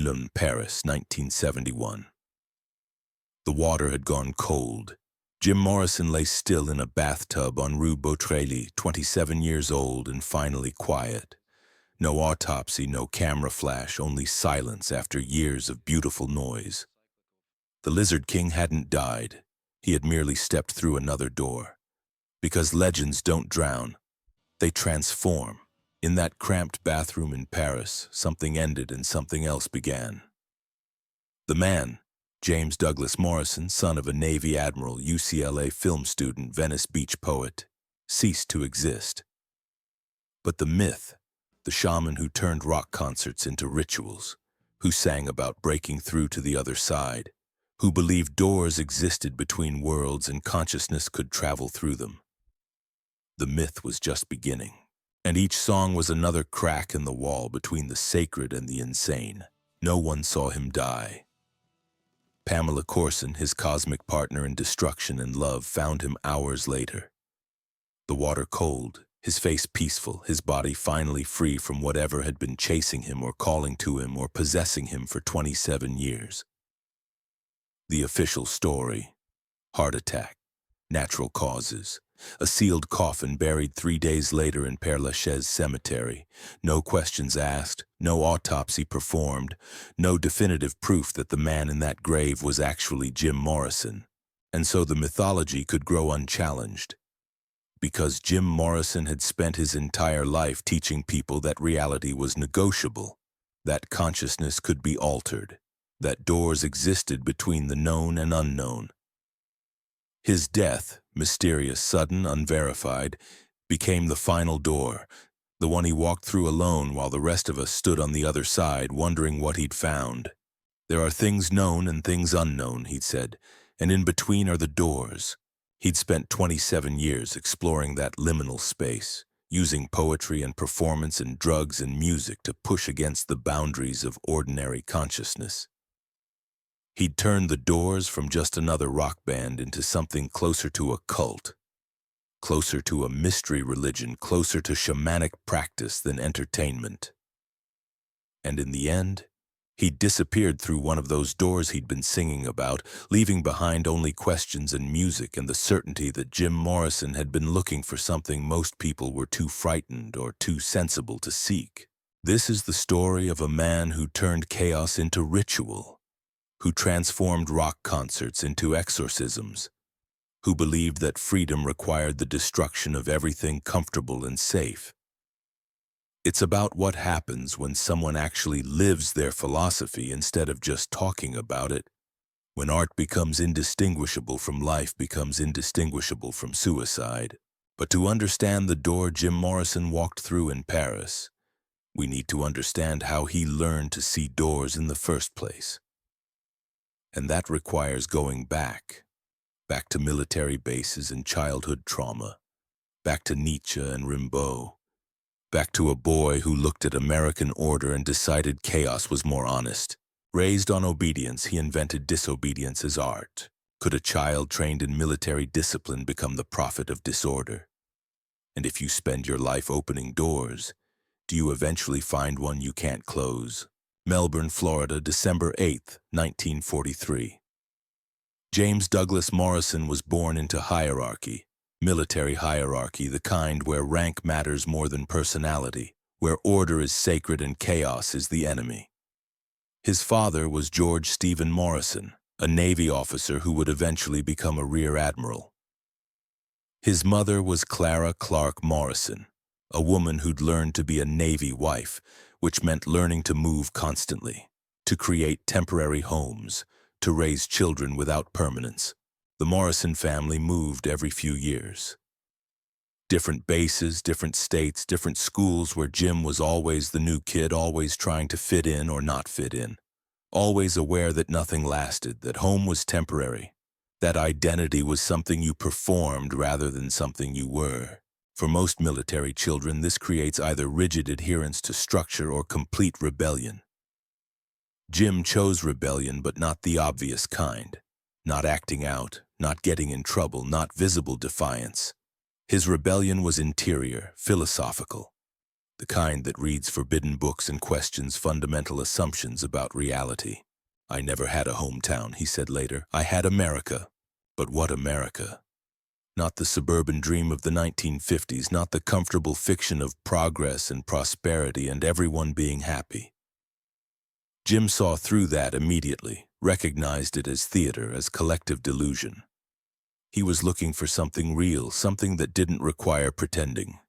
Boulogne, Paris, 1971. The water had gone cold. Jim Morrison lay still in a bathtub on Rue Beautreillis, 27 years old and finally quiet. No autopsy, no camera flash, only silence after years of beautiful noise. The Lizard King hadn't died. He had merely stepped through another door. Because legends don't drown, they transform. In that cramped bathroom in Paris, something ended and something else began. The man, James Douglas Morrison, son of a Navy admiral, UCLA film student, Venice Beach poet, ceased to exist. But the myth, the shaman who turned rock concerts into rituals, who sang about breaking through to the other side, who believed doors existed between worlds and consciousness could travel through them. The myth was just beginning, and each song was another crack in the wall between the sacred and the insane. No one saw him die. Pamela Corson, his cosmic partner in destruction and love, found him hours later. The water cold, his face peaceful, his body finally free from whatever had been chasing him or calling to him or possessing him for 27 years. The official story: heart attack, natural causes, a sealed coffin buried 3 days later in Père Lachaise cemetery, no questions asked, no autopsy performed, no definitive proof that the man in that grave was actually Jim Morrison. And so the mythology could grow unchallenged. Because Jim Morrison had spent his entire life teaching people that reality was negotiable, that consciousness could be altered, that doors existed between the known and unknown. His death, mysterious, sudden, unverified, became the final door, the one he walked through alone while the rest of us stood on the other side, wondering what he'd found. There are things known and things unknown, he'd said, and in between are the doors. He'd spent 27 years exploring that liminal space, using poetry and performance and drugs and music to push against the boundaries of ordinary consciousness. He'd turned the Doors from just another rock band into something closer to a cult, closer to a mystery religion, closer to shamanic practice than entertainment. And in the end, he'd disappeared through one of those doors he'd been singing about, leaving behind only questions and music and the certainty that Jim Morrison had been looking for something most people were too frightened or too sensible to seek. This is the story of a man who turned chaos into ritual, who transformed rock concerts into exorcisms, who believed that freedom required the destruction of everything comfortable and safe. It's about what happens when someone actually lives their philosophy instead of just talking about it, when art becomes indistinguishable from life, becomes indistinguishable from suicide. But to understand the door Jim Morrison walked through in Paris, we need to understand how he learned to see doors in the first place. And that requires going back to military bases and childhood trauma, back to Nietzsche and Rimbaud, back to a boy who looked at American order and decided chaos was more honest. Raised on obedience, he invented disobedience as art. Could a child trained in military discipline become the prophet of disorder? And if you spend your life opening doors, do you eventually find one you can't close? Melbourne, Florida, December 8, 1943. James Douglas Morrison was born into hierarchy, military hierarchy, the kind where rank matters more than personality, where order is sacred and chaos is the enemy. His father was George Stephen Morrison, a Navy officer who would eventually become a rear admiral. His mother was Clara Clark Morrison, a woman who'd learned to be a Navy wife, which meant learning to move constantly, to create temporary homes, to raise children without permanence. The Morrison family moved every few years. Different bases, different states, different schools where Jim was always the new kid, always trying to fit in or not fit in, always aware that nothing lasted, that home was temporary, that identity was something you performed rather than something you were. For most military children, this creates either rigid adherence to structure or complete rebellion. Jim chose rebellion, but not the obvious kind. Not acting out, not getting in trouble, not visible defiance. His rebellion was interior, philosophical. the kind that reads forbidden books and questions fundamental assumptions about reality. "I never had a hometown," he said later. "I had America." But what America? Not the suburban dream of the 1950s, not the comfortable fiction of progress and prosperity and everyone being happy. Jim saw through that immediately, recognized it as theater, as collective delusion. He was looking for something real, something that didn't require pretending.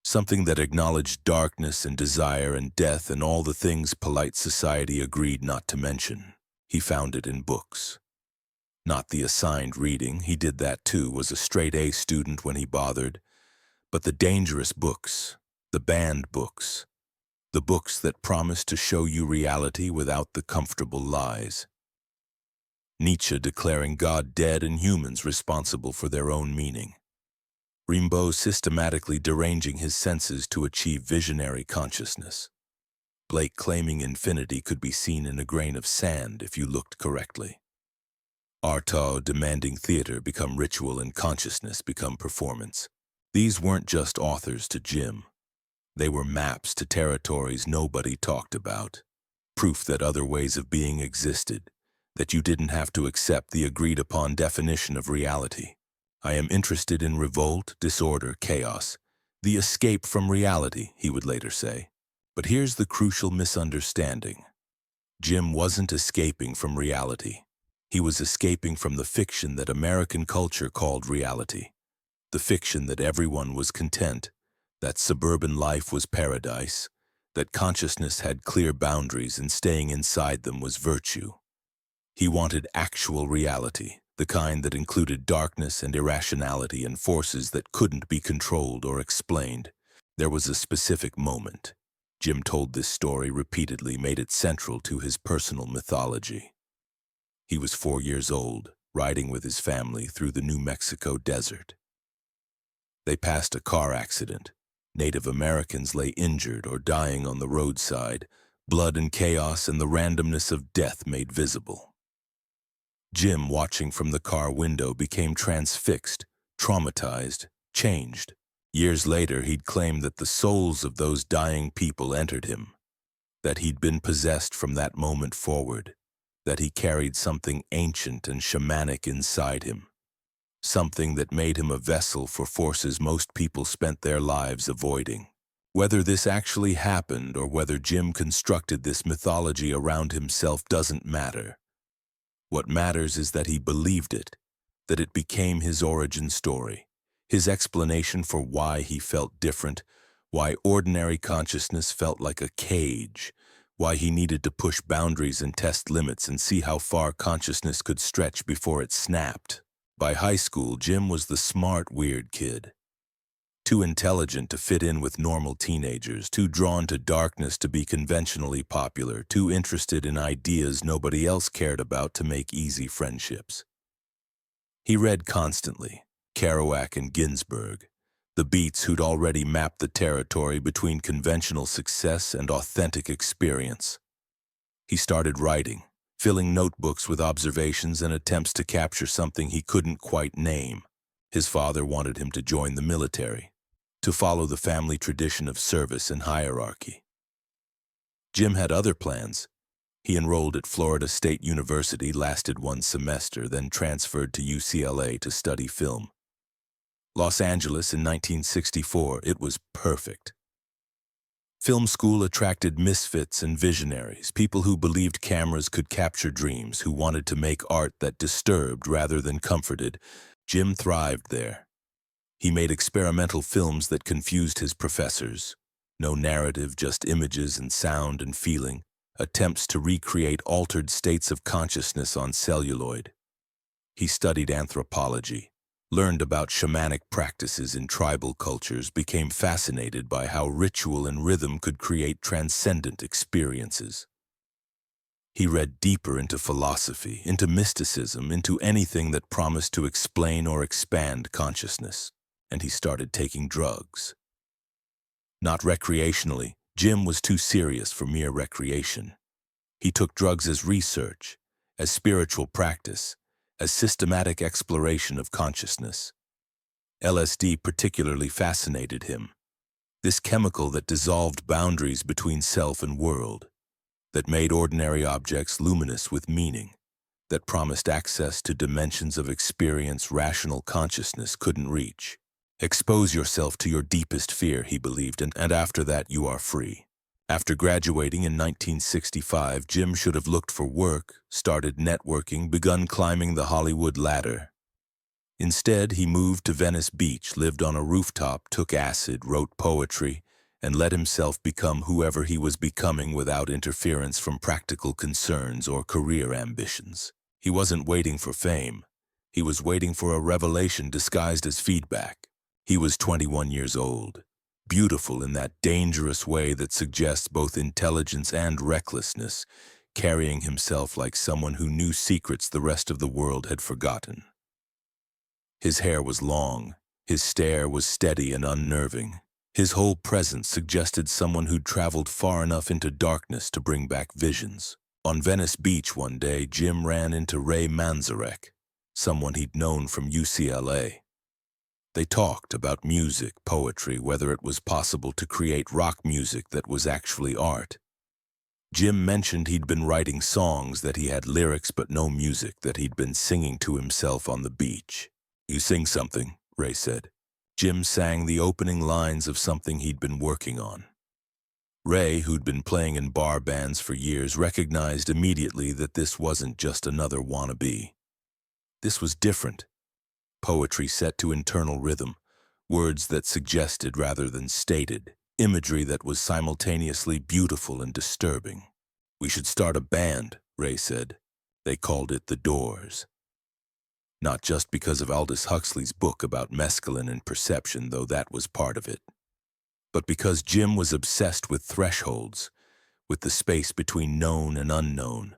Something that acknowledged darkness and desire and death and all the things polite society agreed not to mention. He found it in books. Not the assigned reading, he did that too, was a straight-A student when he bothered, but the dangerous books, the banned books, the books that promise to show you reality without the comfortable lies. Nietzsche declaring God dead and humans responsible for their own meaning. Rimbaud systematically deranging his senses to achieve visionary consciousness. Blake claiming infinity could be seen in a grain of sand if you looked correctly. Artaud demanding theater become ritual and consciousness become performance. These weren't just authors to Jim. They were maps to territories nobody talked about. Proof that other ways of being existed, that you didn't have to accept the agreed-upon definition of reality. "I am interested in revolt, disorder, chaos, the escape from reality," he would later say. But here's the crucial misunderstanding. Jim wasn't escaping from reality. He was escaping from the fiction that American culture called reality. The fiction that everyone was content, that suburban life was paradise, that consciousness had clear boundaries and staying inside them was virtue. He wanted actual reality, the kind that included darkness and irrationality and forces that couldn't be controlled or explained. There was a specific moment. Jim told this story repeatedly, made it central to his personal mythology. He was 4 years old, riding with his family through the New Mexico desert. They passed a car accident. Native Americans lay injured or dying on the roadside, blood and chaos and the randomness of death made visible. Jim, watching from the car window, became transfixed, traumatized, changed. Years later, he'd claimed that the souls of those dying people entered him, that he'd been possessed from that moment forward, that he carried something ancient and shamanic inside him, something that made him a vessel for forces most people spent their lives avoiding. Whether this actually happened or whether Jim constructed this mythology around himself doesn't matter. What matters is that he believed it, that it became his origin story, his explanation for why he felt different, why ordinary consciousness felt like a cage, why he needed to push boundaries and test limits and see how far consciousness could stretch before it snapped. By high school, Jim was the smart, weird kid. Too intelligent to fit in with normal teenagers, too drawn to darkness to be conventionally popular, too interested in ideas nobody else cared about to make easy friendships. He read constantly, Kerouac and Ginsberg, the beats who'd already mapped the territory between conventional success and authentic experience. He started writing, filling notebooks with observations and attempts to capture something he couldn't quite name. His father wanted him to join the military, to follow the family tradition of service and hierarchy. Jim had other plans. He enrolled at Florida State University, lasted 1 semester, then transferred to UCLA to study film. Los Angeles in 1964, it was perfect. Film school attracted misfits and visionaries, people who believed cameras could capture dreams, who wanted to make art that disturbed rather than comforted. Jim thrived there. He made experimental films that confused his professors. No narrative, just images and sound and feeling, attempts to recreate altered states of consciousness on celluloid. He studied anthropology, learned about shamanic practices in tribal cultures, became fascinated by how ritual and rhythm could create transcendent experiences. He read deeper into philosophy, into mysticism, into anything that promised to explain or expand consciousness, and he started taking drugs. Not recreationally, Jim was too serious for mere recreation. He took drugs as research, as spiritual practice, as systematic exploration of consciousness. LSD particularly fascinated him. This chemical that dissolved boundaries between self and world, that made ordinary objects luminous with meaning, that promised access to dimensions of experience rational consciousness couldn't reach. Expose yourself to your deepest fear, he believed, and after that you are free. After graduating in 1965, Jim should have looked for work, started networking, begun climbing the Hollywood ladder. Instead, he moved to Venice Beach, lived on a rooftop, took acid, wrote poetry, and let himself become whoever he was becoming without interference from practical concerns or career ambitions. He wasn't waiting for fame. He was waiting for a revelation disguised as feedback. He was 21 years old, beautiful in that dangerous way that suggests both intelligence and recklessness, carrying himself like someone who knew secrets the rest of the world had forgotten. His hair was long, his stare was steady and unnerving. His whole presence suggested someone who'd traveled far enough into darkness to bring back visions. On Venice Beach one day, Jim ran into Ray Manzarek, someone he'd known from UCLA. They talked about music, poetry, whether it was possible to create rock music that was actually art. Jim mentioned he'd been writing songs, that he had lyrics but no music, that he'd been singing to himself on the beach. "You sing something," Ray said. Jim sang the opening lines of something he'd been working on. Ray, who'd been playing in bar bands for years, recognized immediately that this wasn't just another wannabe. This was different. Poetry set to internal rhythm, words that suggested rather than stated, imagery that was simultaneously beautiful and disturbing. "We should start a band," Ray said. They called it The Doors. Not just because of Aldous Huxley's book about mescaline and perception, though that was part of it, but because Jim was obsessed with thresholds, with the space between known and unknown,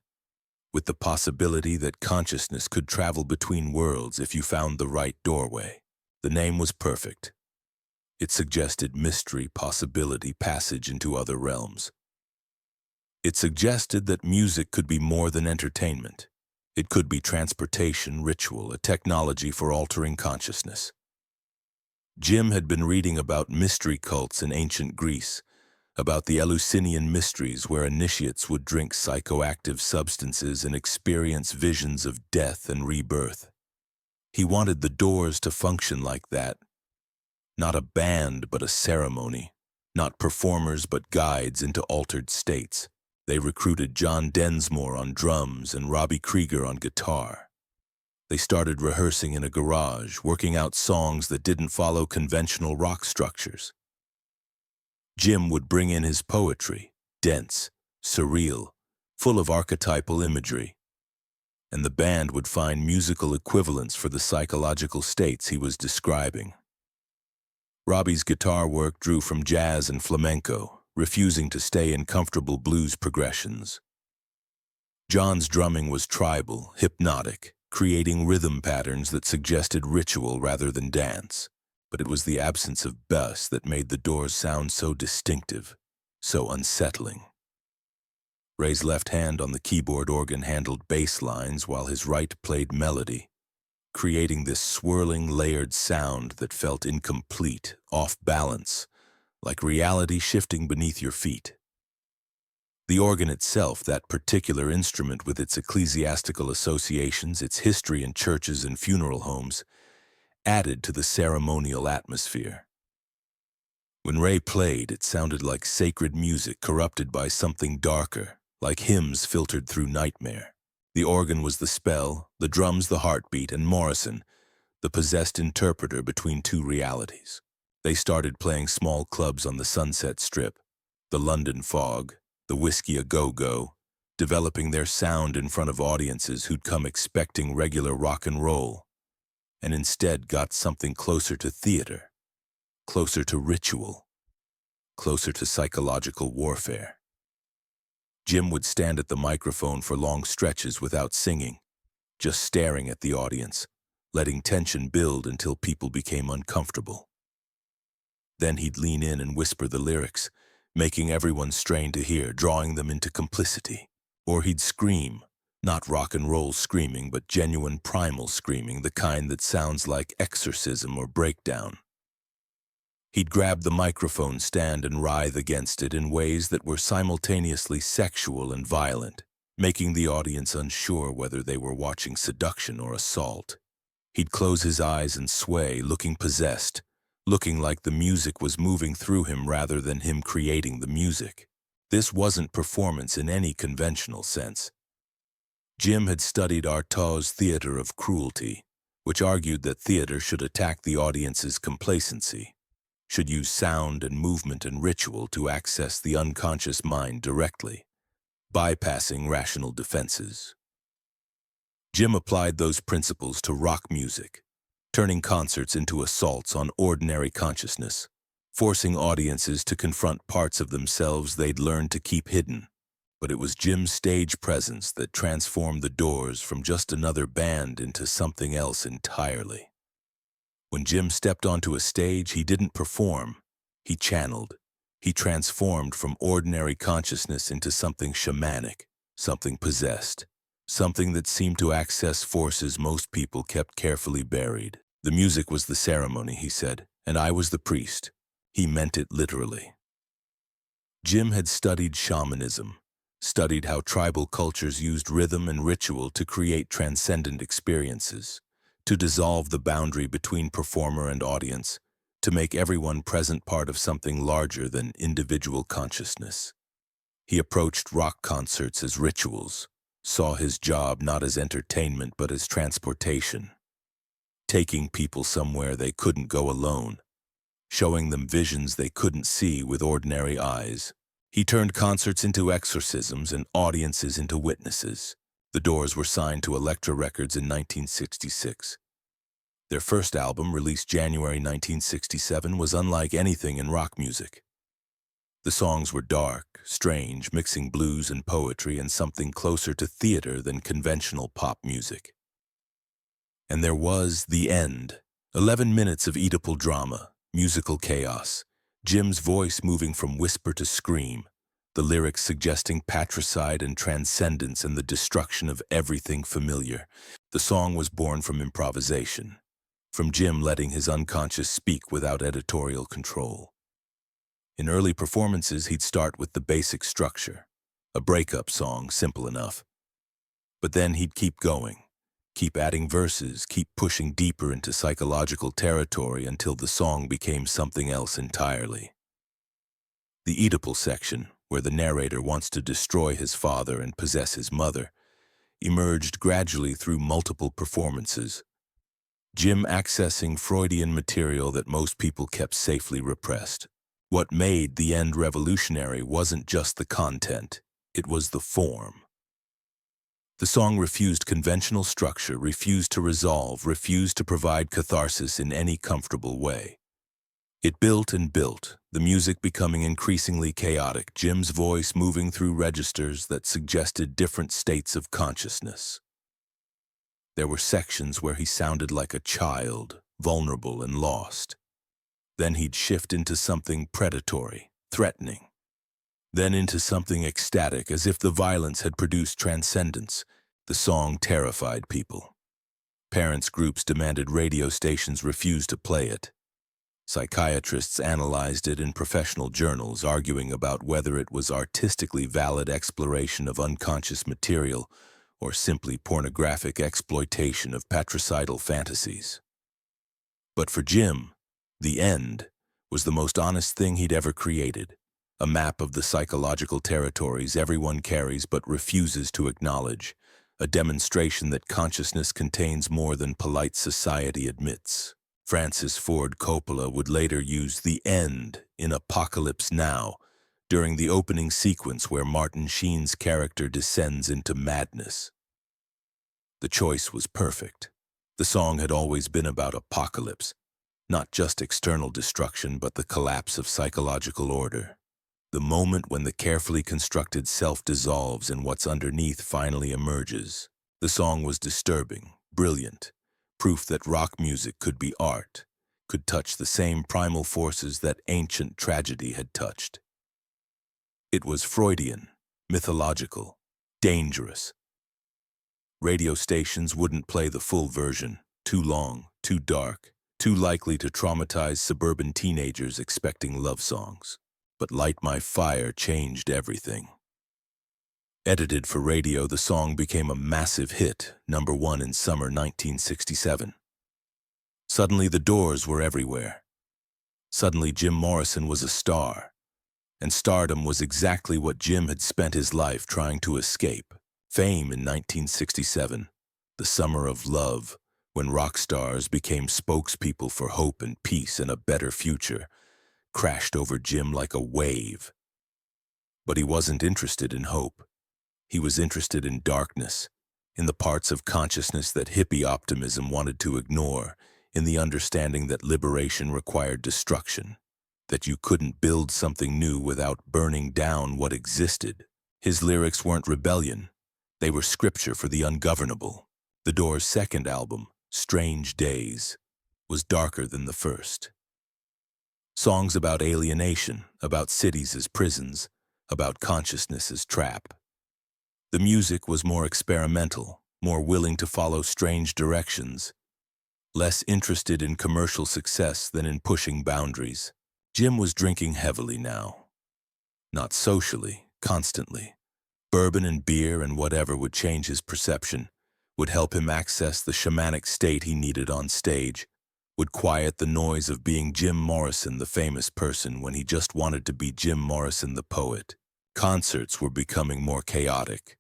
with the possibility that consciousness could travel between worlds if you found the right doorway. The name was perfect. It suggested mystery, possibility, passage into other realms. It suggested that music could be more than entertainment. It could be transportation, ritual, a technology for altering consciousness. Jim had been reading about mystery cults in ancient Greece, about the Eleusinian mysteries where initiates would drink psychoactive substances and experience visions of death and rebirth. He wanted the Doors to function like that. Not a band, but a ceremony. Not performers, but guides into altered states. They recruited John Densmore on drums and Robbie Krieger on guitar. They started rehearsing in a garage, working out songs that didn't follow conventional rock structures. Jim would bring in his poetry, dense, surreal, full of archetypal imagery. And the band would find musical equivalents for the psychological states he was describing. Robbie's guitar work drew from jazz and flamenco, refusing to stay in comfortable blues progressions. John's drumming was tribal, hypnotic, creating rhythm patterns that suggested ritual rather than dance. But it was the absence of bass that made the Doors sound so distinctive, so unsettling. Ray's left hand on the keyboard organ handled bass lines while his right played melody, creating this swirling, layered sound that felt incomplete, off balance, like reality shifting beneath your feet. The organ itself, that particular instrument with its ecclesiastical associations, its history in churches and funeral homes, added to the ceremonial atmosphere. When Ray played, it sounded like sacred music corrupted by something darker, like hymns filtered through nightmare. The organ was the spell, the drums the heartbeat, and Morrison, the possessed interpreter between two realities. They started playing small clubs on the Sunset Strip, the London Fog, the Whiskey A Go-Go, developing their sound in front of audiences who'd come expecting regular rock and roll, and instead got something closer to theater, closer to ritual, closer to psychological warfare. Jim would stand at the microphone for long stretches without singing, just staring at the audience, letting tension build until people became uncomfortable. Then he'd lean in and whisper the lyrics, making everyone strain to hear, drawing them into complicity. Or he'd scream, not rock and roll screaming, but genuine primal screaming, the kind that sounds like exorcism or breakdown. He'd grab the microphone stand and writhe against it in ways that were simultaneously sexual and violent, making the audience unsure whether they were watching seduction or assault. He'd close his eyes and sway, looking possessed, looking like the music was moving through him rather than him creating the music. This wasn't performance in any conventional sense. Jim had studied Artaud's theater of cruelty, which argued that theater should attack the audience's complacency, should use sound and movement and ritual to access the unconscious mind directly, bypassing rational defenses. Jim applied those principles to rock music, turning concerts into assaults on ordinary consciousness, forcing audiences to confront parts of themselves they'd learned to keep hidden. But it was Jim's stage presence that transformed the Doors from just another band into something else entirely. When Jim stepped onto a stage, he didn't perform, he channeled. He transformed from ordinary consciousness into something shamanic, something possessed, something that seemed to access forces most people kept carefully buried. The music was the ceremony, he said, and I was the priest. He meant it literally. Jim had studied shamanism, studied how tribal cultures used rhythm and ritual to create transcendent experiences, to dissolve the boundary between performer and audience, to make everyone present part of something larger than individual consciousness. He approached rock concerts as rituals, saw his job not as entertainment but as transportation, taking people somewhere they couldn't go alone, showing them visions they couldn't see with ordinary eyes. He turned concerts into exorcisms and audiences into witnesses. The Doors were signed to Elektra Records in 1966. Their first album, released January 1967, was unlike anything in rock music. The songs were dark, strange, mixing blues and poetry and something closer to theater than conventional pop music. And there was The End, 11 minutes of Oedipal drama, musical chaos, Jim's voice moving from whisper to scream, the lyrics suggesting patricide and transcendence and the destruction of everything familiar. The song was born from improvisation, from Jim letting his unconscious speak without editorial control. In early performances, he'd start with the basic structure, a breakup song, simple enough. But then he'd keep going, keep adding verses, keep pushing deeper into psychological territory until the song became something else entirely. The Oedipal section, where the narrator wants to destroy his father and possess his mother, emerged gradually through multiple performances, Jim accessing Freudian material that most people kept safely repressed. What made The End revolutionary wasn't just the content, it was the form. The song refused conventional structure, refused to resolve, refused to provide catharsis in any comfortable way. It built and built, the music becoming increasingly chaotic, Jim's voice moving through registers that suggested different states of consciousness. There were sections where he sounded like a child, vulnerable and lost. Then he'd shift into something predatory, threatening. Then into something ecstatic, as if the violence had produced transcendence. The song terrified people. Parents' groups demanded radio stations refuse to play it. Psychiatrists analyzed it in professional journals, arguing about whether it was artistically valid exploration of unconscious material or simply pornographic exploitation of patricidal fantasies. But for Jim, The End was the most honest thing he'd ever created, a map of the psychological territories everyone carries but refuses to acknowledge, a demonstration that consciousness contains more than polite society admits. Francis Ford Coppola would later use The End in Apocalypse Now, during the opening sequence where Martin Sheen's character descends into madness. The choice was perfect. The song had always been about apocalypse, not just external destruction but the collapse of psychological order. The moment when the carefully constructed self dissolves and what's underneath finally emerges. The song was disturbing, brilliant, proof that rock music could be art, could touch the same primal forces that ancient tragedy had touched. It was Freudian, mythological, dangerous. Radio stations wouldn't play the full version, too long, too dark. too likely to traumatize suburban teenagers expecting love songs. But Light My Fire changed everything. Edited for radio, the song became a massive hit, #1 in summer 1967. Suddenly the Doors were everywhere. Suddenly Jim Morrison was a star. And stardom was exactly what Jim had spent his life trying to escape. Fame in 1967, the summer of love, when rock stars became spokespeople for hope and peace and a better future, crashed over Jim like a wave. But he wasn't interested in hope. He was interested in darkness, in the parts of consciousness that hippie optimism wanted to ignore, in the understanding that liberation required destruction, that you couldn't build something new without burning down what existed. His lyrics weren't rebellion. They were scripture for the ungovernable. The Doors' second album, Strange Days, was darker than the first. Songs about alienation, about cities as prisons, about consciousness as trap. The music was more experimental, more willing to follow strange directions, less interested in commercial success than in pushing boundaries. Jim was drinking heavily now. Not socially, constantly. Bourbon and beer and whatever would change his perception, would help him access the shamanic state he needed on stage, would quiet the noise of being Jim Morrison, the famous person, when he just wanted to be Jim Morrison, the poet. Concerts were becoming more chaotic.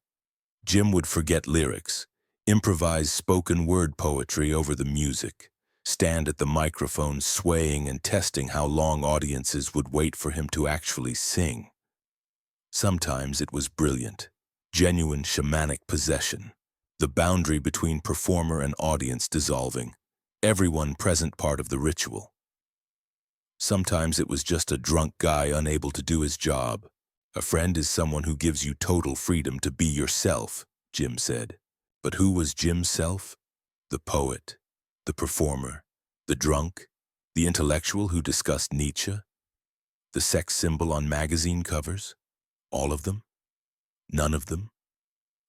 Jim would forget lyrics, improvise spoken word poetry over the music, stand at the microphone swaying and testing how long audiences would wait for him to actually sing. Sometimes it was brilliant, genuine shamanic possession, the boundary between performer and audience dissolving, everyone present part of the ritual. Sometimes it was just a drunk guy unable to do his job. A friend is someone who gives you total freedom to be yourself, Jim said. But who was Jim's self? The poet, the performer, the drunk, the intellectual who discussed Nietzsche, the sex symbol on magazine covers? All of them? None of them?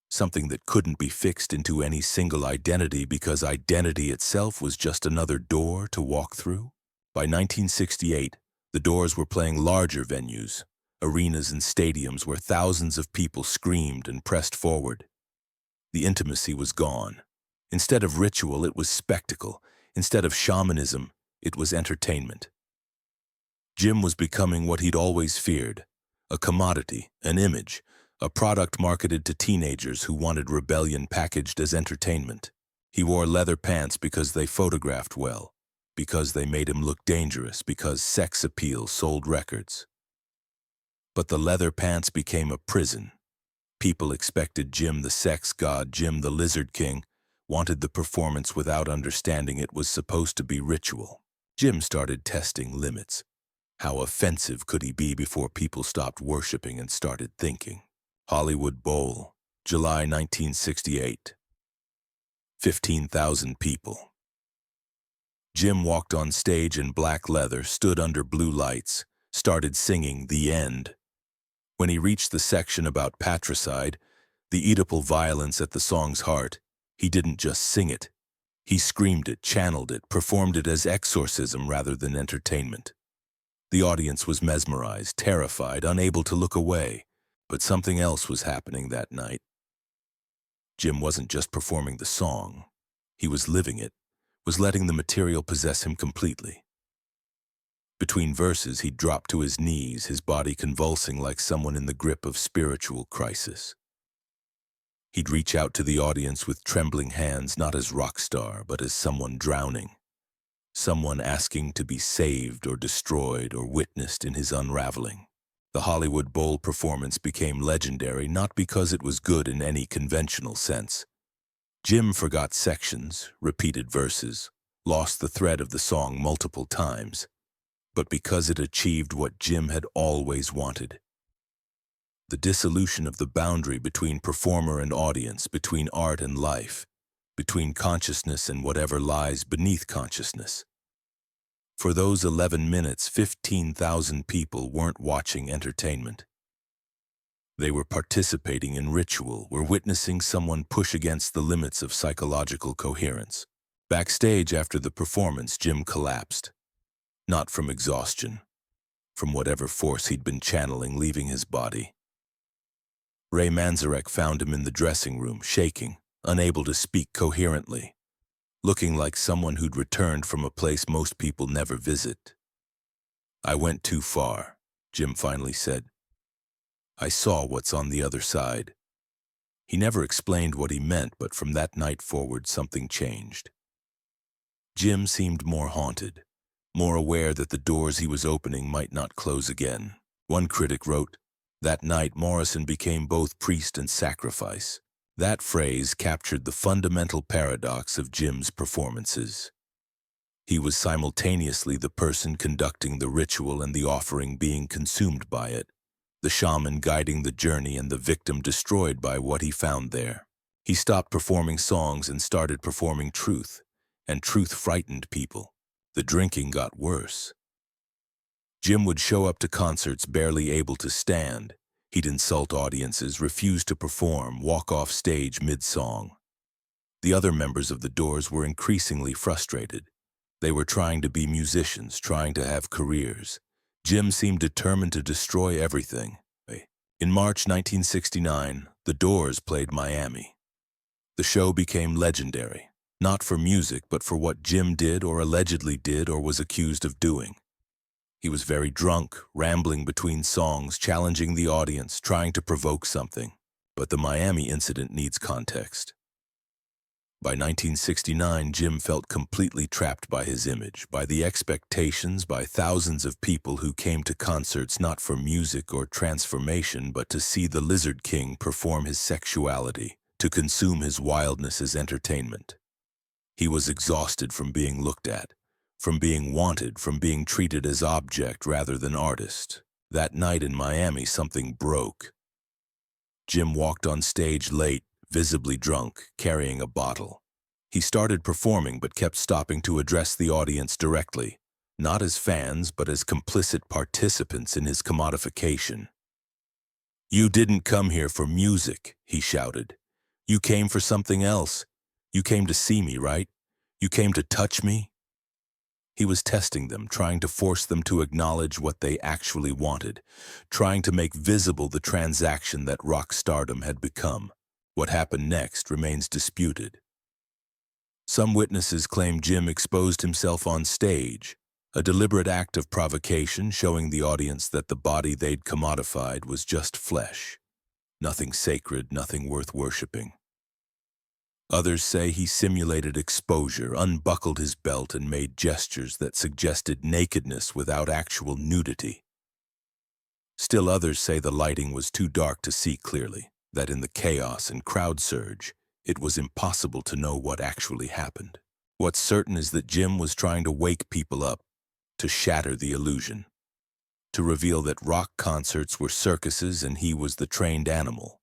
Something that couldn't be fixed into any single identity because identity itself was just another door to walk through? By 1968, the Doors were playing larger venues, arenas and stadiums where thousands of people screamed and pressed forward. The intimacy was gone. Instead of ritual, it was spectacle. Instead of shamanism, it was entertainment. Jim was becoming what he'd always feared, a commodity, an image, a product marketed to teenagers who wanted rebellion packaged as entertainment. He wore leather pants because they photographed well, because they made him look dangerous, because sex appeal sold records. But the leather pants became a prison. People expected Jim the sex god, Jim the lizard king, wanted the performance without understanding it was supposed to be ritual. Jim started testing limits. How offensive could he be before people stopped worshiping and started thinking? Hollywood Bowl, July 1968. 15,000 people. Jim walked on stage in black leather, stood under blue lights, started singing The End. When he reached the section about patricide, the Oedipal violence at the song's heart, he didn't just sing it. He screamed it, channeled it, performed it as exorcism rather than entertainment. The audience was mesmerized, terrified, unable to look away. But something else was happening that night. Jim wasn't just performing the song. He was living it, was letting the material possess him completely. Between verses, he'd drop to his knees, his body convulsing like someone in the grip of spiritual crisis. He'd reach out to the audience with trembling hands, not as rock star, but as someone drowning. Someone asking to be saved or destroyed or witnessed in his unraveling. The Hollywood Bowl performance became legendary not because it was good in any conventional sense. Jim forgot sections, repeated verses, lost the thread of the song multiple times, but because it achieved what Jim had always wanted. The dissolution of the boundary between performer and audience, between art and life, between consciousness and whatever lies beneath consciousness. For those 11 minutes, 15,000 people weren't watching entertainment. They were participating in ritual, were witnessing someone push against the limits of psychological coherence. Backstage after the performance, Jim collapsed. Not from exhaustion, from whatever force he'd been channeling leaving his body. Ray Manzarek found him in the dressing room, shaking, unable to speak coherently, looking like someone who'd returned from a place most people never visit. "I went too far," Jim finally said. "I saw what's on the other side." He never explained what he meant, but from that night forward something changed. Jim seemed more haunted, more aware that the doors he was opening might not close again. One critic wrote, "That night Morrison became both priest and sacrifice." That phrase captured the fundamental paradox of Jim's performances. He was simultaneously the person conducting the ritual and the offering being consumed by it, the shaman guiding the journey and the victim destroyed by what he found there. He stopped performing songs and started performing truth, and truth frightened people. The drinking got worse. Jim would show up to concerts barely able to stand. He'd insult audiences, refuse to perform, walk off stage mid-song. The other members of the Doors were increasingly frustrated. They were trying to be musicians, trying to have careers. Jim seemed determined to destroy everything. In March 1969, the Doors played Miami. The show became legendary, not for music, but for what Jim did or allegedly did or was accused of doing. He was very drunk, rambling between songs, challenging the audience, trying to provoke something. But the Miami incident needs context. By 1969, Jim felt completely trapped by his image, by the expectations, by thousands of people who came to concerts not for music or transformation, but to see the Lizard King perform his sexuality, to consume his wildness as entertainment. He was exhausted from being looked at, from being wanted, from being treated as object rather than artist. That night in Miami, something broke. Jim walked on stage late, visibly drunk, carrying a bottle. He started performing but kept stopping to address the audience directly, not as fans but as complicit participants in his commodification. "You didn't come here for music," he shouted. "You came for something else. You came to see me, right? You came to touch me?" He was testing them, trying to force them to acknowledge what they actually wanted, trying to make visible the transaction that rock stardom had become. What happened next remains disputed. Some witnesses claim Jim exposed himself on stage, a deliberate act of provocation showing the audience that the body they'd commodified was just flesh. Nothing sacred, nothing worth worshipping. Others say he simulated exposure, unbuckled his belt, and made gestures that suggested nakedness without actual nudity. Still others say the lighting was too dark to see clearly, that in the chaos and crowd surge, it was impossible to know what actually happened. What's certain is that Jim was trying to wake people up, to shatter the illusion, to reveal that rock concerts were circuses and he was the trained animal,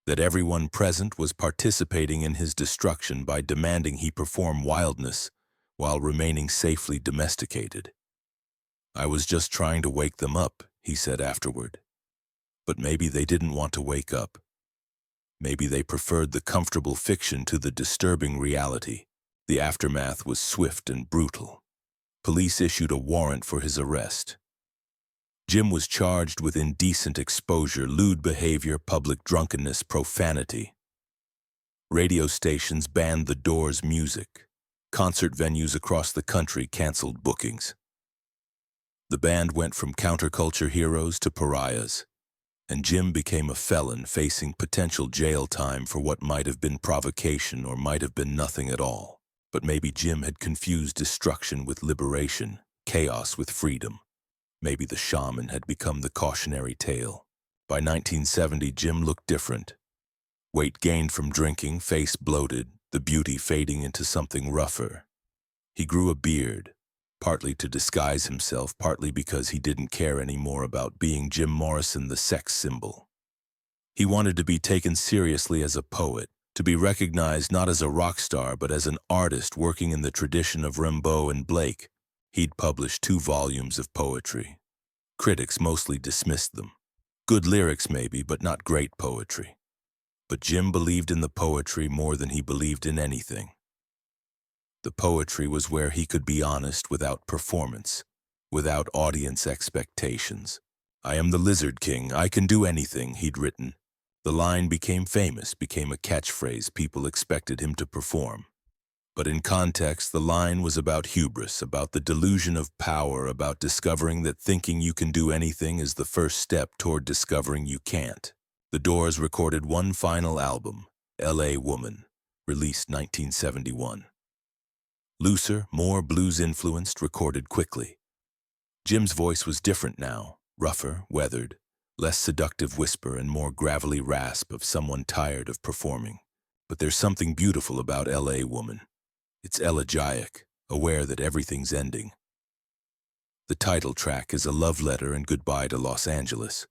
that everyone present was participating in his destruction by demanding he perform wildness while remaining safely domesticated. "I was just trying to wake them up," he said afterward. But maybe they didn't want to wake up. Maybe they preferred the comfortable fiction to the disturbing reality. The aftermath was swift and brutal. Police issued a warrant for his arrest. Jim was charged with indecent exposure, lewd behavior, public drunkenness, profanity. Radio stations banned the Doors' music. Concert venues across the country canceled bookings. The band went from counterculture heroes to pariahs, and Jim became a felon facing potential jail time for what might have been provocation or might have been nothing at all. But maybe Jim had confused destruction with liberation, chaos with freedom. Maybe the shaman had become the cautionary tale. By 1970, Jim looked different. Weight gained from drinking, face bloated, the beauty fading into something rougher. He grew a beard, partly to disguise himself, partly because he didn't care anymore about being Jim Morrison, the sex symbol. He wanted to be taken seriously as a poet, to be recognized not as a rock star but as an artist working in the tradition of Rimbaud and Blake. He'd published 2 volumes of poetry. Critics mostly dismissed them. Good lyrics maybe, but not great poetry. But Jim believed in the poetry more than he believed in anything. The poetry was where he could be honest without performance, without audience expectations. "I am the Lizard King, I can do anything," he'd written. The line became famous, became a catchphrase people expected him to perform. But in context, the line was about hubris, about the delusion of power, about discovering that thinking you can do anything is the first step toward discovering you can't. The Doors recorded one final album, L.A. Woman, released 1971. Looser, more blues-influenced, recorded quickly. Jim's voice was different now, rougher, weathered, less seductive whisper and more gravelly rasp of someone tired of performing. But there's something beautiful about L.A. Woman. It's elegiac, aware that everything's ending. The title track is a love letter and goodbye to Los Angeles.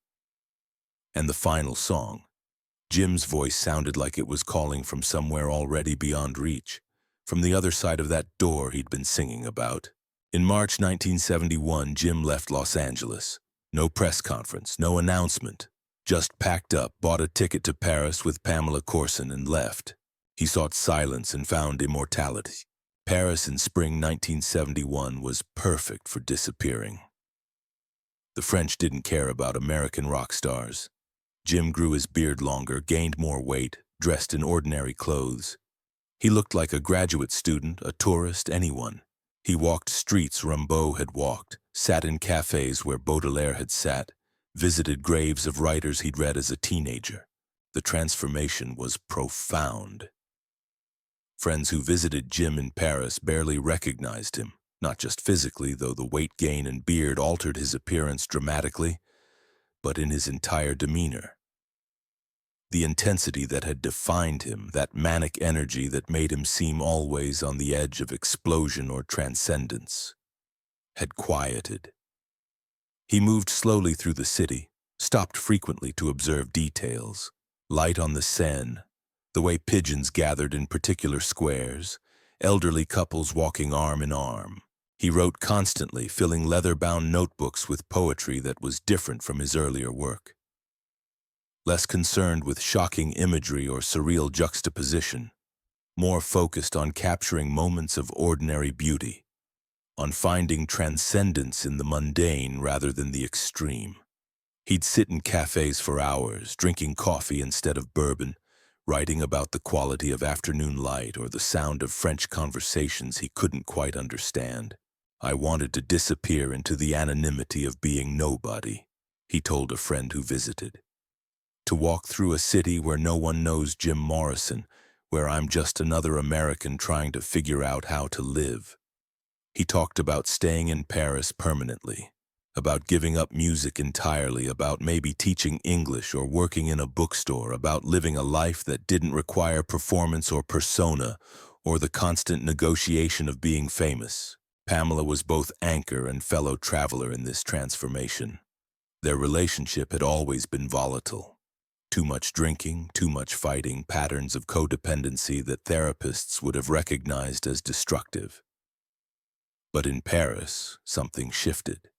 And the final song, Jim's voice sounded like it was calling from somewhere already beyond reach, from the other side of that door he'd been singing about. In March 1971, Jim left Los Angeles. No press conference, no announcement. Just packed up, bought a ticket to Paris with Pamela Corson and left. He sought silence and found immortality. Paris in spring 1971 was perfect for disappearing. The French didn't care about American rock stars. Jim grew his beard longer, gained more weight, dressed in ordinary clothes. He looked like a graduate student, a tourist, anyone. He walked streets Rimbaud had walked, sat in cafes where Baudelaire had sat, visited graves of writers he'd read as a teenager. The transformation was profound. Friends who visited Jim in Paris barely recognized him, not just physically, though the weight gain and beard altered his appearance dramatically, but in his entire demeanor. The intensity that had defined him, that manic energy that made him seem always on the edge of explosion or transcendence, had quieted. He moved slowly through the city, stopped frequently to observe details, light on the Seine, the way pigeons gathered in particular squares, elderly couples walking arm in arm. He wrote constantly, filling leather-bound notebooks with poetry that was different from his earlier work. Less concerned with shocking imagery or surreal juxtaposition, more focused on capturing moments of ordinary beauty, on finding transcendence in the mundane rather than the extreme. He'd sit in cafes for hours, drinking coffee instead of bourbon, writing about the quality of afternoon light or the sound of French conversations he couldn't quite understand. "I wanted to disappear into the anonymity of being nobody," he told a friend who visited. "To walk through a city where no one knows Jim Morrison, where I'm just another American trying to figure out how to live." He talked about staying in Paris permanently, about giving up music entirely, about maybe teaching English or working in a bookstore, about living a life that didn't require performance or persona or the constant negotiation of being famous. Pamela was both anchor and fellow traveler in this transformation. Their relationship had always been volatile. Too much drinking, too much fighting, patterns of codependency that therapists would have recognized as destructive. But in Paris, something shifted.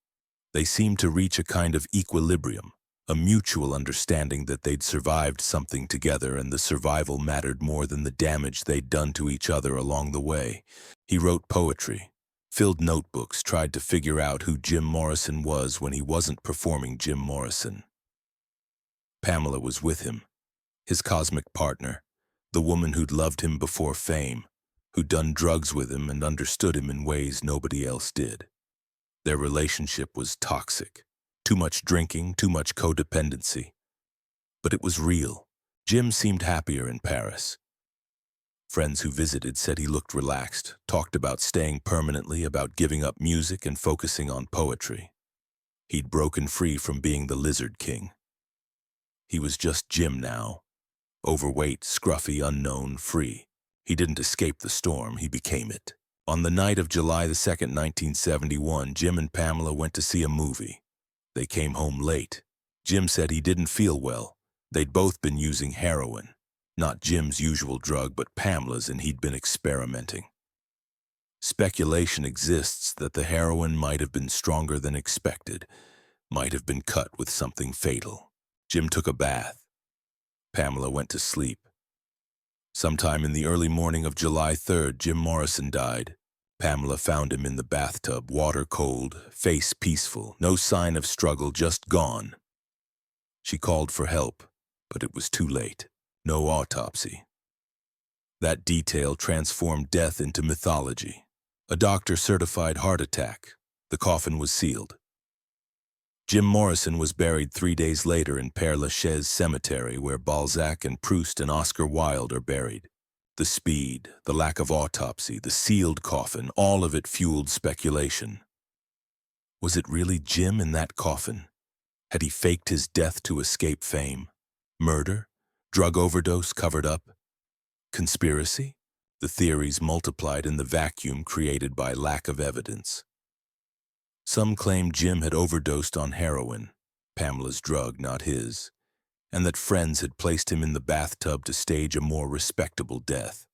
They seemed to reach a kind of equilibrium, a mutual understanding that they'd survived something together and the survival mattered more than the damage they'd done to each other along the way. He wrote poetry, filled notebooks, tried to figure out who Jim Morrison was when he wasn't performing Jim Morrison. Pamela was with him, his cosmic partner, the woman who'd loved him before fame, who'd done drugs with him and understood him in ways nobody else did. Their relationship was toxic. Too much drinking, too much codependency. But it was real. Jim seemed happier in Paris. Friends who visited said he looked relaxed, talked about staying permanently, about giving up music and focusing on poetry. He'd broken free from being the Lizard King. He was just Jim now. Overweight, scruffy, unknown, free. He didn't escape the storm, he became it. On the night of July the 2nd, 1971, Jim and Pamela went to see a movie. They came home late. Jim said he didn't feel well. They'd both been using heroin. Not Jim's usual drug, but Pamela's, and he'd been experimenting. Speculation exists that the heroin might have been stronger than expected, might have been cut with something fatal. Jim took a bath. Pamela went to sleep. Sometime in the early morning of July 3rd, Jim Morrison died. Pamela found him in the bathtub, water cold, face peaceful, no sign of struggle, just gone. She called for help, but it was too late. No autopsy. That detail transformed death into mythology. A doctor-certified heart attack. The coffin was sealed. Jim Morrison was buried 3 days later in Père Lachaise Cemetery, where Balzac and Proust and Oscar Wilde are buried. The speed, the lack of autopsy, the sealed coffin, all of it fueled speculation. Was it really Jim in that coffin? Had he faked his death to escape fame? Murder? Drug overdose covered up? Conspiracy? The theories multiplied in the vacuum created by lack of evidence. Some claimed Jim had overdosed on heroin, Pamela's drug, not his, and that friends had placed him in the bathtub to stage a more respectable death.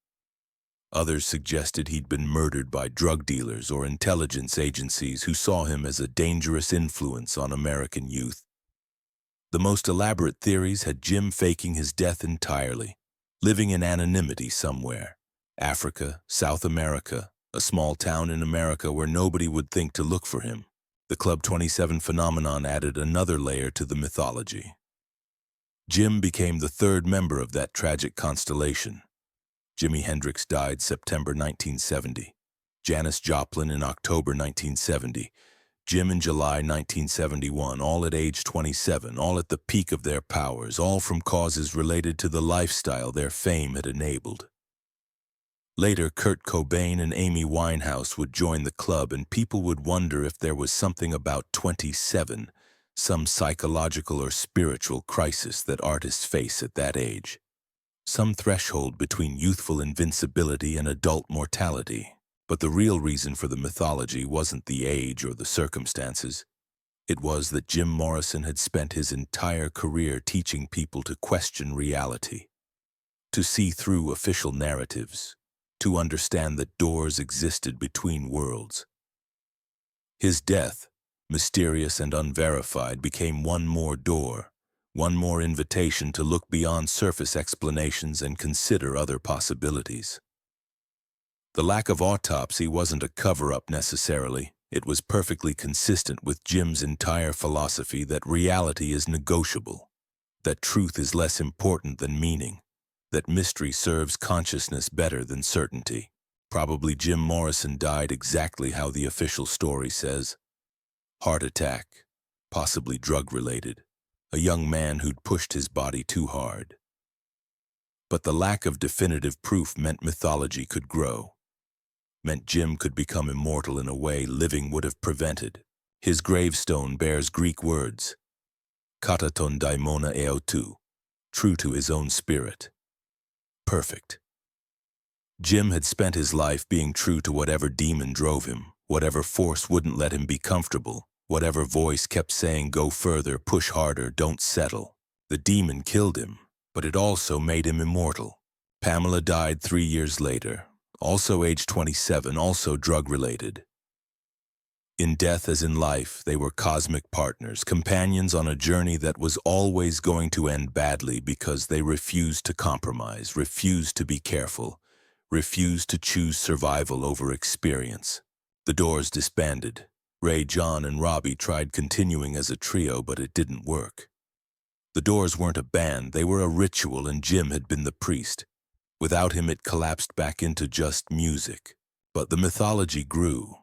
Others suggested he'd been murdered by drug dealers or intelligence agencies who saw him as a dangerous influence on American youth. The most elaborate theories had Jim faking his death entirely, living in anonymity somewhere. Africa, South America, a small town in America where nobody would think to look for him. The Club 27 phenomenon added another layer to the mythology. Jim became the third member of that tragic constellation. Jimi Hendrix died September 1970, Janis Joplin in October 1970, Jim in July 1971, all at age 27, all at the peak of their powers, all from causes related to the lifestyle their fame had enabled. Later, Kurt Cobain and Amy Winehouse would join the club, and people would wonder if there was something about 27, some psychological or spiritual crisis that artists face at that age. Some threshold between youthful invincibility and adult mortality. But the real reason for the mythology wasn't the age or the circumstances. It was that Jim Morrison had spent his entire career teaching people to question reality, to see through official narratives, to understand that doors existed between worlds. His death, mysterious and unverified, became one more door, one more invitation to look beyond surface explanations and consider other possibilities. The lack of autopsy wasn't a cover-up necessarily. It was perfectly consistent with Jim's entire philosophy that reality is negotiable, that truth is less important than meaning, that mystery serves consciousness better than certainty. Probably Jim Morrison died exactly how the official story says. Heart attack, possibly drug-related, a young man who'd pushed his body too hard. But the lack of definitive proof meant mythology could grow, meant Jim could become immortal in a way living would have prevented. His gravestone bears Greek words, kata ton daimona eotou, true to his own spirit. Perfect. Jim had spent his life being true to whatever demon drove him, whatever force wouldn't let him be comfortable, whatever voice kept saying go further, push harder, don't settle. The demon killed him, but it also made him immortal. Pamela died 3 years later, also age 27, also drug-related. In death as in life, they were cosmic partners, companions on a journey that was always going to end badly because they refused to compromise, refused to be careful, refused to choose survival over experience. The Doors disbanded. Ray, John, and Robbie tried continuing as a trio, but it didn't work. The Doors weren't a band, they were a ritual, and Jim had been the priest. Without him, it collapsed back into just music. But the mythology grew.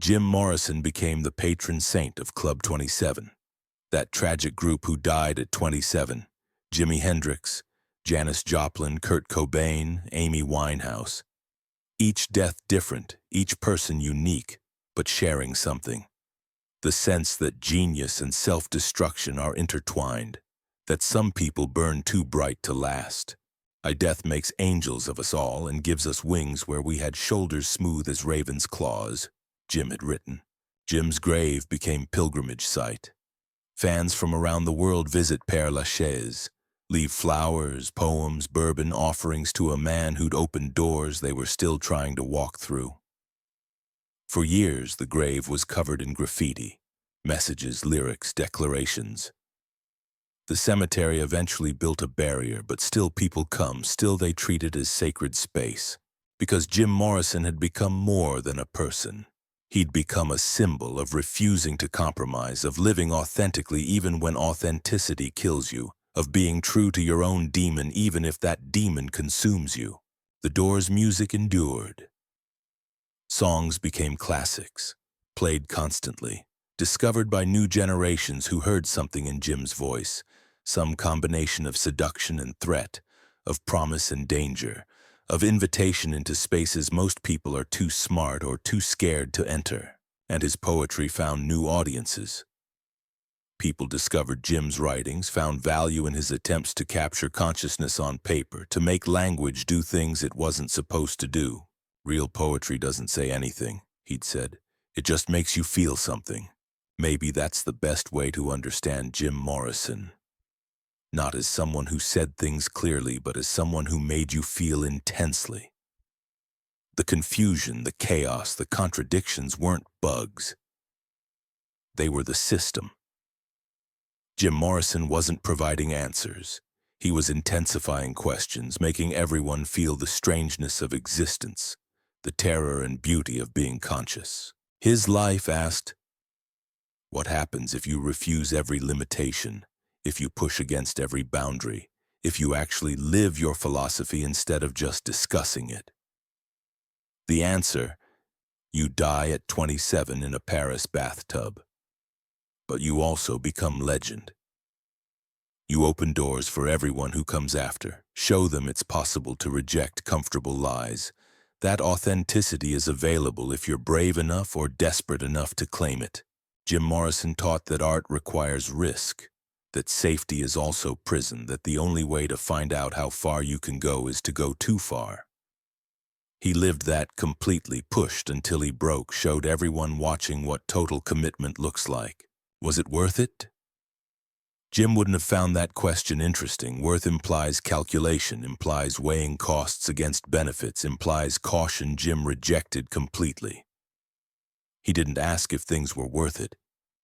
Jim Morrison became the patron saint of Club 27, that tragic group who died at 27. Jimi Hendrix, Janis Joplin, Kurt Cobain, Amy Winehouse. Each death different, each person unique, but sharing something. The sense that genius and self-destruction are intertwined, that some people burn too bright to last. Death makes angels of us all and gives us wings where we had shoulders smooth as ravens' claws, Jim had written. Jim's grave became pilgrimage site. Fans from around the world visit Père Lachaise, leave flowers, poems, bourbon, offerings to a man who'd opened doors they were still trying to walk through. For years, the grave was covered in graffiti, messages, lyrics, declarations. The cemetery eventually built a barrier, but still people come, still they treat it as sacred space. Because Jim Morrison had become more than a person. He'd become a symbol of refusing to compromise, of living authentically even when authenticity kills you, of being true to your own demon even if that demon consumes you. The Doors' music endured. Songs became classics, played constantly, discovered by new generations who heard something in Jim's voice, some combination of seduction and threat, of promise and danger, of invitation into spaces most people are too smart or too scared to enter. And his poetry found new audiences. People discovered Jim's writings, found value in his attempts to capture consciousness on paper, to make language do things it wasn't supposed to do. Real poetry doesn't say anything, he'd said. It just makes you feel something. Maybe that's the best way to understand Jim Morrison. Not as someone who said things clearly, but as someone who made you feel intensely. The confusion, the chaos, the contradictions weren't bugs. They were the system. Jim Morrison wasn't providing answers. He was intensifying questions, making everyone feel the strangeness of existence, the terror and beauty of being conscious. His life asked, what happens if you refuse every limitation, if you push against every boundary, if you actually live your philosophy instead of just discussing it? The answer, you die at 27 in a Paris bathtub. But you also become legend. You open doors for everyone who comes after, show them it's possible to reject comfortable lies. That authenticity is available if you're brave enough or desperate enough to claim it. Jim Morrison taught that art requires risk, that safety is also prison, that the only way to find out how far you can go is to go too far. He lived that completely, pushed until he broke, showed everyone watching what total commitment looks like. Was it worth it? Jim wouldn't have found that question interesting. Worth implies calculation, implies weighing costs against benefits, implies caution. Jim rejected completely. He didn't ask if things were worth it.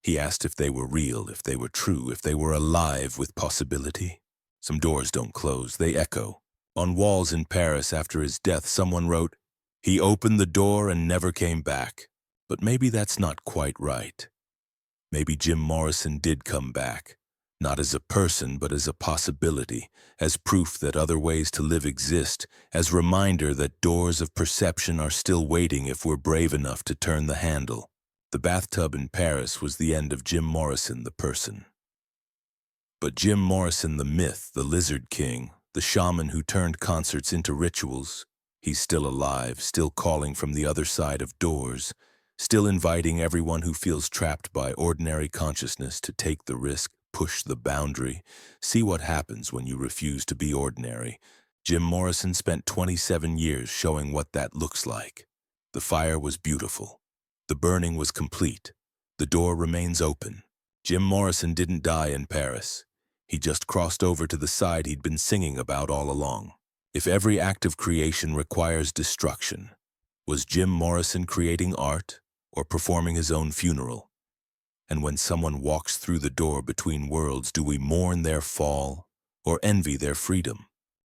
He asked if they were real, if they were true, if they were alive with possibility. Some doors don't close, they echo. On walls in Paris after his death, someone wrote, "He opened the door and never came back." But maybe that's not quite right. Maybe Jim Morrison did come back, not as a person but as a possibility, as proof that other ways to live exist, as reminder that doors of perception are still waiting if we're brave enough to turn the handle. The bathtub in Paris was the end of Jim Morrison, the person. But Jim Morrison, the myth, the Lizard King, the shaman who turned concerts into rituals, he's still alive, still calling from the other side of doors, still inviting everyone who feels trapped by ordinary consciousness to take the risk, push the boundary, see what happens when you refuse to be ordinary. Jim Morrison spent 27 years showing what that looks like. The fire was beautiful. The burning was complete. The door remains open. Jim Morrison didn't die in Paris. He just crossed over to the side he'd been singing about all along. If every act of creation requires destruction, was Jim Morrison creating art or performing his own funeral? And when someone walks through the door between worlds, do we mourn their fall or envy their freedom?